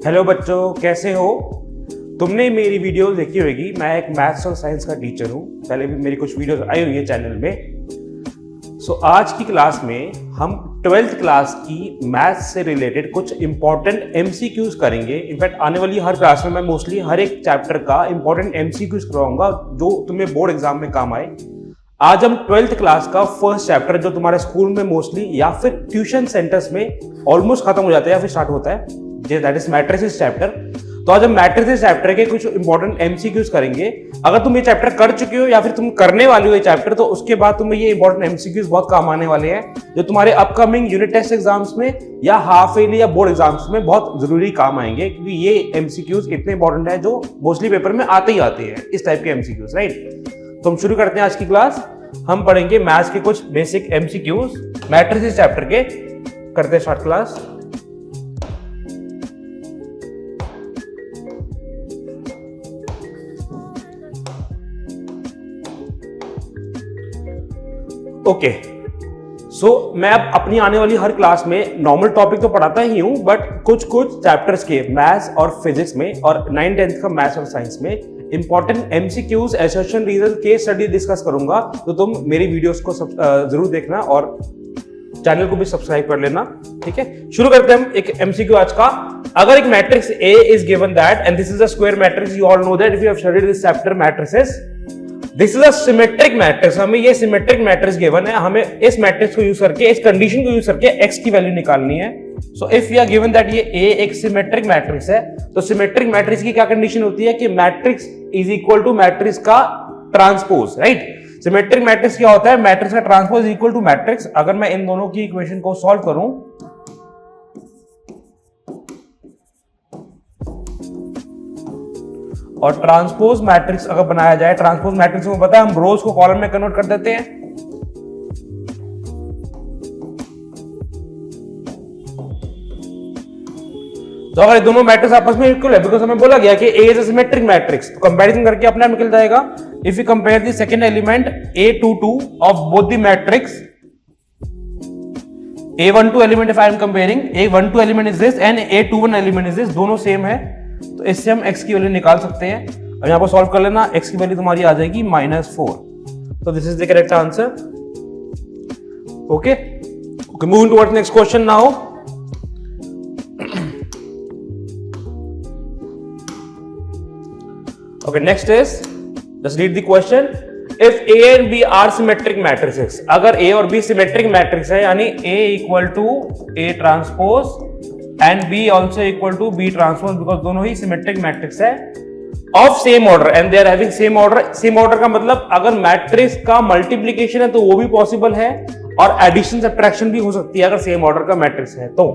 Hello बच्चों, कैसे हो? तुमने मेरी वीडियो देखी होगी। मैं एक मैथ्स और साइंस का टीचर हूँ। पहले भी मेरी कुछ वीडियोस आई हुई है चैनल में। आज की क्लास में हम 12th क्लास की मैथ्स से रिलेटेड कुछ इंपॉर्टेंट एमसीक्यूज करेंगे। इनफैक्ट आने वाली हर क्लास में मैं मोस्टली हर एक चैप्टर का इंपॉर्टेंट एमसीक्यूज करवाऊंगा जो तुम्हें बोर्ड एग्जाम में काम आए। आज हम 12th क्लास का फर्स्ट चैप्टर जो तुम्हारे स्कूल में मोस्टली या फिर ट्यूशन सेंटर्स में ऑलमोस्ट खत्म हो जाता है या फिर स्टार्ट होता है, दैट इज मैट्रिसेस चैप्टर। तो आज हम मैट्रिसेस चैप्टर के कुछ इंपॉर्टेंट एमसीक्यूज करेंगे। अगर तुम ये चैप्टर कर चुके हो या फिर तुम करने वाले हो ये चैप्टर, तो उसके बाद तुम्हें ये इंपॉर्टेंट एमसीक्यूज बहुत काम आने वाले हैं जो तुम्हारे अपकमिंग यूनिट टेस्ट एग्जाम्स में या हाफ ईयरली या बोर्ड एग्जाम्स में बहुत जरूरी काम आएंगे, क्योंकि ये एमसीक्यूज इतने इंपॉर्टेंट है जो मोस्टली पेपर में आते ही आते हैं, इस टाइप के एमसीक्यूज, राइट। तो हम शुरू करते हैं आज की क्लास। हम पढ़ेंगे मैथ्स के कुछ बेसिक एमसीक्यूज मैट्रिसेस चैप्टर के। करते हैं स्टार्ट क्लास। ओके, सो मैं अब अपनी आने वाली हर क्लास में नॉर्मल टॉपिक तो पढ़ाता ही हूं, बट कुछ चैप्टर्स के मैथ्स और फिजिक्स में और 9th-10th का मैथ्स और साइंस में important MCQs, assertion, reason, case study discuss करूंगा। तो तुम मेरी वीडियोस को जरूर देखना और चैनल को भी सब्सक्राइब कर लेना, ठीक है। शुरू करते हैं हम एक एमसीक्यू आज का। अगर एक matrix A is given that and this is a square matrix, you all know that if you have studied this chapter matrices, this is a symmetric matrix. हमें ये सिमेट्रिक मैट्रिक्स गिवन है, हमें इस matrix को use करके, इस condition को use करके x की वैल्यू निकालनी है। So if we are given that ये A एक सिमेट्रिक मैट्रिक्स है, तो सिमेट्रिक मैट्रिक्स की क्या कंडीशन होती है कि matrix is equal to matrix का ट्रांसपोज, राइट। सिमेट्रिक मैट्रिक्स क्या होता है? मैट्रिक्स का ट्रांसपोज इक्वल टू मैट्रिक्स। अगर मैं इन दोनों की इक्वेशन को सॉल्व करूं और ट्रांसपोज मैट्रिक्स अगर बनाया जाए, ट्रांसपोज मैट्रिक्स को पता है हम रोज को कॉलम में कन्वर्ट कर देते हैं। तो अगर दोनों मैट्रिक्स आपस में इक्वल है, बिकॉज हमें बोला गया कि A is a symmetric matrix, तो कंपैरिजन करके अपने आप निकल जाएगा। If you compare the second element A22 of both the matrix, A12 element if I am comparing, A12 element is this and A21 element is this, दोनों same है, तो इससे हम x की वैल्यू निकाल सकते हैं। अब यहां पर सॉल्व कर लेना, x की वैल्यू तुम्हारी आ जाएगी -4। तो this is the correct answer. Okay, moving towards next question now. Okay, next is, just read the question. If A and B are symmetric matrices, अगर A और B symmetric matrix है, यानी A equal to A transpose and B also equal to B transpose, because दोनों ही symmetric matrix है of same order and they are having same order. Same order का मतलब अगर matrix का multiplication है तो वो भी पॉसिबल है और एडिशन सब्ट्रैक्शन भी हो सकती है अगर सेम ऑर्डर का मैट्रिक्स है तो।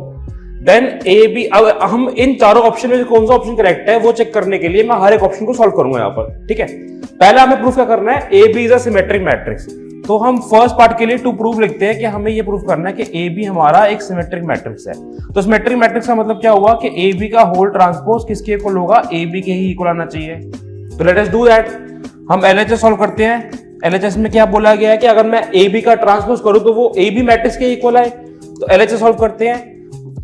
देन ए बी, अब हम इन चारों ऑप्शन में कौन सा ऑप्शन करेक्ट है वो चेक करने के लिए मैं हर एक ऑप्शन को सॉल्व करूंगा यहाँ पर, ठीक है। पहला हमें प्रूफ क्या करना है? A B is a symmetric matrix. तो हम फर्स्ट पार्ट के लिए टू प्रूव लिखते हैं कि हमें ये प्रूफ करना है कि ए बी हमारा एक सिमेट्रिक मैट्रिक्स है। तो सिमेट्रिक मैट्रिक्स का मतलब क्या हुआ कि ए बी का होल ट्रांसपोज किसके इक्वल होगा? ए बी के ही इक्वल आना चाहिए। तो लेट अस डू दैट। हम एलएचएस सॉल्व करते हैं। एलएचएस में क्या बोला गया है कि अगर मैं ए बी का ट्रांसपोज करूं तो वो ए बी मैट्रिक्स के इक्वल आए। तो एलएचएस सॉल्व करते हैं।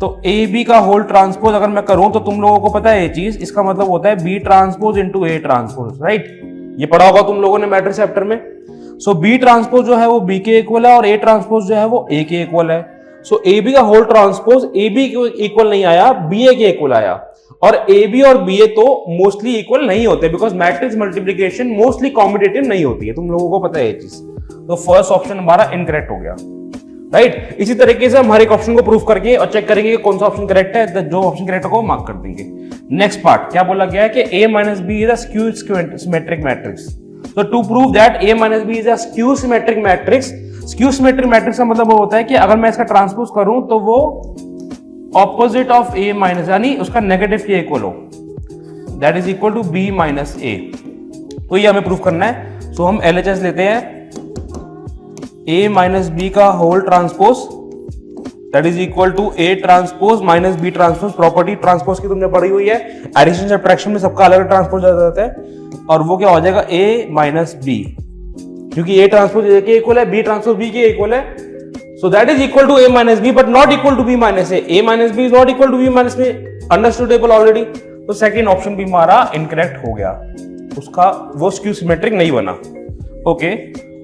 तो ए बी का होल ट्रांसपोज अगर मैं करूं तो तुम लोगों को पता है ये चीज, इसका मतलब होता है B transpose into A transpose, right. ये पढ़ा होगा तुम लोगों ने मैट्रिक्स चैप्टर में। सो बी ट्रांसपोज जो है वो बी के इक्वल है और ए ट्रांसपोज जो है वो ए के इक्वल है। सो ए बी का होल ट्रांसपोज ए बी के इक्वल नहीं आया, बी ए के इक्वल आया। और ए बी और बी ए तो मोस्टली इक्वल नहीं होते, because matrix multiplication mostly competitive नहीं होती है, तुम लोगों को पता है ये चीज। तो फर्स्ट ऑप्शन हमारा इनकरेक्ट हो गया, राइट। इसी तरीके से हम हर एक ऑप्शन को प्रूफ करके और चेक करेंगे कि कौन सा ऑप्शन करेक्ट है, जो ऑप्शन करेक्ट है वो मार्क कर देंगे। नेक्स्ट पार्ट क्या बोला गया है कि A minus B is a skew symmetric matrix. So to prove that A minus B is a skew symmetric matrix, skew symmetric matrix का मतलब वो होता है कि अगर मैं इसका ट्रांसपोज करूं तो वो ऑपोजिट ऑफ A माइनस, यानी उसका नेगेटिव के इक्वल हो, that is equal to B minus A। तो ये हमें प्रूफ करना है। सो हम LHS लेते हैं, A माइनस बी का whole transpose that is equal to A transpose minus B transpose. Property transpose की तुमने पढ़ी हुई है, एडिशन सब्ट्रैक्शन में सबका अलग ट्रांसपोज आ जाता है, और वो क्या हो जाएगा? A माइनस बी, क्योंकि A ट्रांसपोज A के इक्वल है, B ट्रांसपोज B के इक्वल है। So that is equal to A minus B but not equal to B minus A। A minus B is not equal to B minus understandable already. तो second option भी हमारा incorrect हो गया, उसका वो skew symmetric नहीं बना। Okay,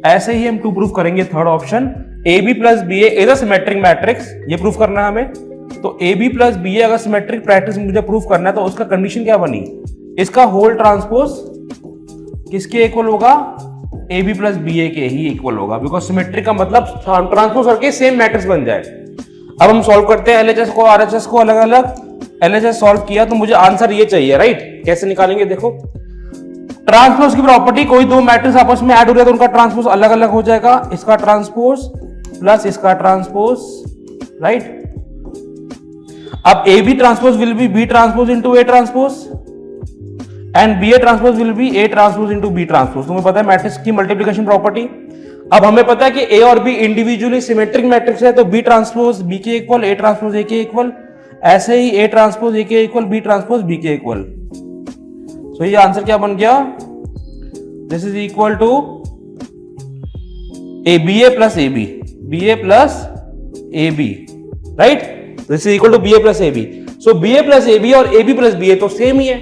ऐसे ही हम टू प्रूव करेंगे third option, A B plus B A is a symmetric matrix, ये प्रूव करना है हमें। तो A B plus B A अगर सिमेट्रिक मैट्रिक्स मुझे प्रूव करना है तो उसका कंडीशन क्या बनी, इसका होल ट्रांसपोज किसके इक्वल होगा, ए बी प्लस बी ए के ही इक्वल होगा, बिकॉज सिमेट्रिक का मतलब ट्रांसपोज करके सेम मैट्रिक्स बन जाए। अब हम सॉल्व करते हैं एलएचएस को आरएचएस को अलग अलग। एलएचएस सॉल्व किया तो मुझे आंसर ये चाहिए, राइट। कैसे निकालेंगे, देखो ट्रांसपोज की प्रॉपर्टी, कोई दो मैट्रिक्स आपस में ऐड हो रहा है तो उनका ट्रांसपोज अलग अलग हो जाएगा, इसका ट्रांसपोज प्लस इसका ट्रांसपोज, राइट। अब A B transpose will be B transpose into A transpose and B A transpose will be A transpose into B transpose. तुम्हें पता है मैट्रिक्स की मल्टीप्लिकेशन प्रॉपर्टी। अब हमें पता है कि ए और बी इंडिविजुअली सिमेट्रिक मैट्रिक्स है, तो बी ट्रांसपोज बी के इक्वल, ए ट्रांसपोज ए के इक्वल, ऐसे ही ए ट्रांसपोज ए के इक्वल, बी ट्रांसपोज बी के इक्वल। सो ये आंसर क्या बन गया, this is equal to A B A plus A B, B A plus A B, right. This is equal to B A plus A B. So B A plus A B और A B plus B A तो same ही है,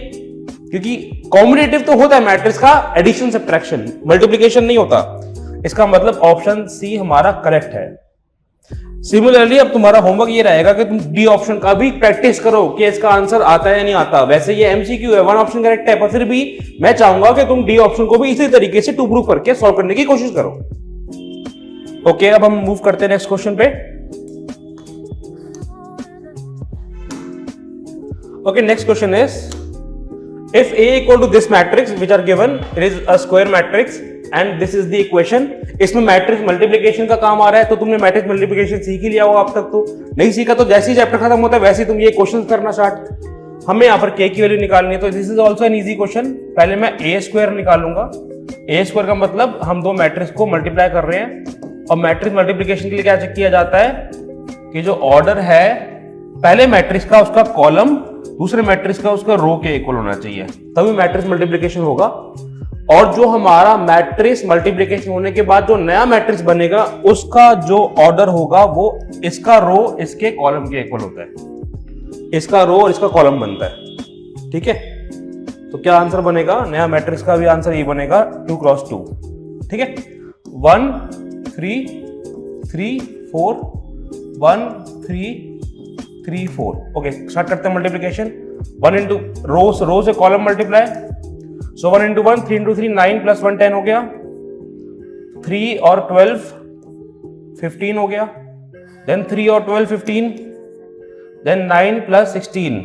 क्योंकि combinative तो होता है matrix का, addition subtraction, multiplication नहीं होता। इसका मतलब ऑप्शन सी हमारा करेक्ट है। सिमिलरली अब तुम्हारा होमवर्क ये रहेगा कि तुम डी ऑप्शन का भी प्रैक्टिस करो कि इसका आंसर आता है या नहीं आता। वैसे ये एमसीक्यू है, वन ऑप्शन करेक्ट है, पर फिर भी मैं चाहूंगा कि तुम डी ऑप्शन को भी इसी तरीके से टू प्रूव करके सॉल्व करने की कोशिश करो। ओके, अब हम मूव करते हैं नेक्स्ट क्वेश्चन पे। Okay, next question is if A equal to this matrix which are given, it is a square matrix and this is the equation। इसमें मैट्रिक्स मल्टीप्लिकेशन का काम आ रहा है, तो तुमने मैट्रिक्स मल्टीप्लिकेशन सीख ही लिया होगा अब तक। तो नहीं सीखा तो जैसे ही चैप्टर खत्म होता है वैसे ही तुम ये क्वेश्चन करना स्टार्ट। हमें यहाँ पर k की वैल्यू निकालनी है, तो this is also an easy question. पहले मैं ए स्क्वायर निकालूंगा। ए स्क्वायर का मतलब हम दो मैट्रिक्स को मल्टीप्लाई कर रहे हैं, और मैट्रिक्स मल्टीप्लिकेशन के लिए क्या चेक किया जाता है कि जो ऑर्डर है पहले मैट्रिक्स का उसका कॉलम दूसरे मैट्रिक्स का उसका रो के इक्वल होना चाहिए, तभी मैट्रिक्स मल्टीप्लिकेशन होगा। और जो हमारा मैट्रिक्स मल्टीप्लिकेशन होने के बाद जो नया मैट्रिक्स बनेगा उसका जो ऑर्डर होगा वो इसका रो इसके कॉलम के इक्वल होता है, इसका रो और इसका कॉलम बनता है, ठीक है। तो क्या आंसर बनेगा, नया मैट्रिक्स का भी आंसर ये बनेगा 2 क्रॉस 2, ठीक है। 1 3 3 4 1 3 3 4। ओके, स्टार्ट करते हैं मल्टीप्लिकेशन। 1 इंटू रो से कॉलम मल्टीप्लाई, सो 1 इंटू 1 3 इंटू 3 9 प्लस 1 10 हो गया, 3 और 12 15 हो गया, देन 3 और 12 15, देन 9 प्लस 16,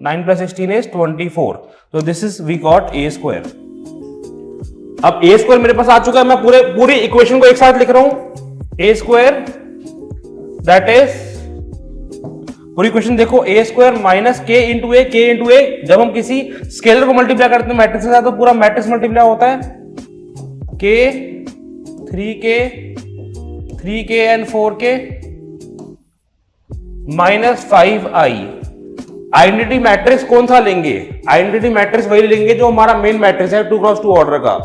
9 प्लस 16 इज 24। तो this is we got A square. अब ए स्क्वायर मेरे पास आ चुका है, मैं पूरी इक्वेशन को एक साथ लिख रहा हूं। ए स्क्वायर दैट इज, पूरी क्वेश्चन देखो, ए स्क्वायर माइनस के इंटू ए। जब हम किसी स्केलर को मल्टीप्लाई करते हैं मैट्रिक्स के साथ तो पूरा मैट्रिक्स मल्टीप्लाई होता है। के 3k and 4k minus 5i। Identity matrix कौन सा लेंगे, आइडेंटिटी मैट्रिक्स वही लेंगे जो हमारा मेन मैट्रिक्स है 2 क्रॉस 2 ऑर्डर का,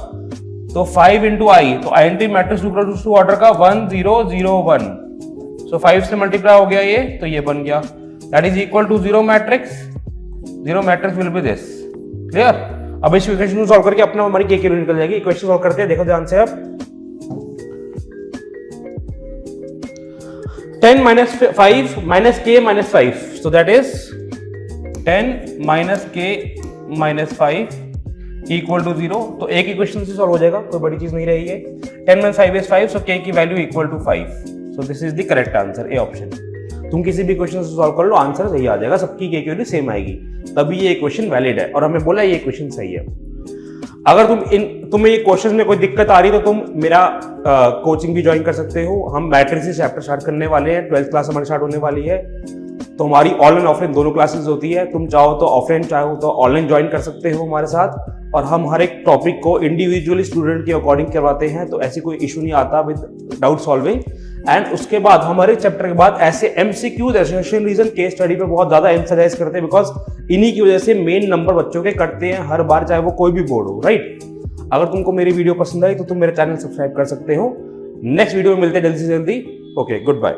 तो 5 इंटू आई, तो आइडेंटिटी मैट्रिक्स 2 क्रॉस 2 ऑर्डर का 1 0 0 1। सो 5 से मल्टीप्लाई हो गया ये, तो ये बन गया, that is equal to 0 matrix will be this. Clear. अब इस इक्वेशन को सॉल्व करके अपना हमारी के वैल्यू निकल जाएगी। इक्वेशन सॉल्व करते हैं, देखो ध्यान से। अब 10 माइनस 5 माइनस के minus 5, so that is 10 minus के माइनस 5 इक्वल टू 0। तो एक इक्वेशन से सॉल्व हो जाएगा, कोई बड़ी चीज नहीं रही है। 10 माइनस 5 इज 5, सो के की value equal to 5। So this is the correct answer, A option. तुम किसी भी क्वेश्चन से सॉल्व कर लो, आंसर सही आ जाएगा, सबकी के वैल्यू सेम आएगी, तभी ये इक्वेशन वैलिड है और हमें बोला ये इक्वेशन सही है। अगर तुम्हें ये क्वेश्चन में कोई दिक्कत आ रही है तो तुम मेरा कोचिंग भी ज्वाइन कर सकते हो। हम मैट्रिक्स से चैप्टर स्टार्ट करने वाले हैं, 12th क्लास हमारी स्टार्ट होने वाली है, तो हमारी ऑनलाइन ऑफलाइन दोनों क्लासेस होती है। तुम चाहो तो ऑफलाइन, चाहो तो ऑनलाइन ज्वाइन कर सकते हो हमारे साथ, और हम हर एक टॉपिक को इंडिविजुअली स्टूडेंट के अकॉर्डिंग करवाते हैं, तो ऐसी कोई इशू नहीं आता विद डाउट सॉल्विंग। एंड उसके बाद हमारे चैप्टर के बाद ऐसे MCQs, association reason, case study पे बहुत ज्यादा एम्फसाइज करते हैं, बिकॉज इन्हीं की वजह से मेन नंबर बच्चों के कटते हैं हर बार, चाहे वो कोई भी बोर्ड हो, राइट। अगर तुमको मेरी वीडियो पसंद आई तो तुम मेरे चैनल सब्सक्राइब कर सकते हो। नेक्स्ट वीडियो में मिलते हैं जल्दी से जल्दी। Okay, good bye.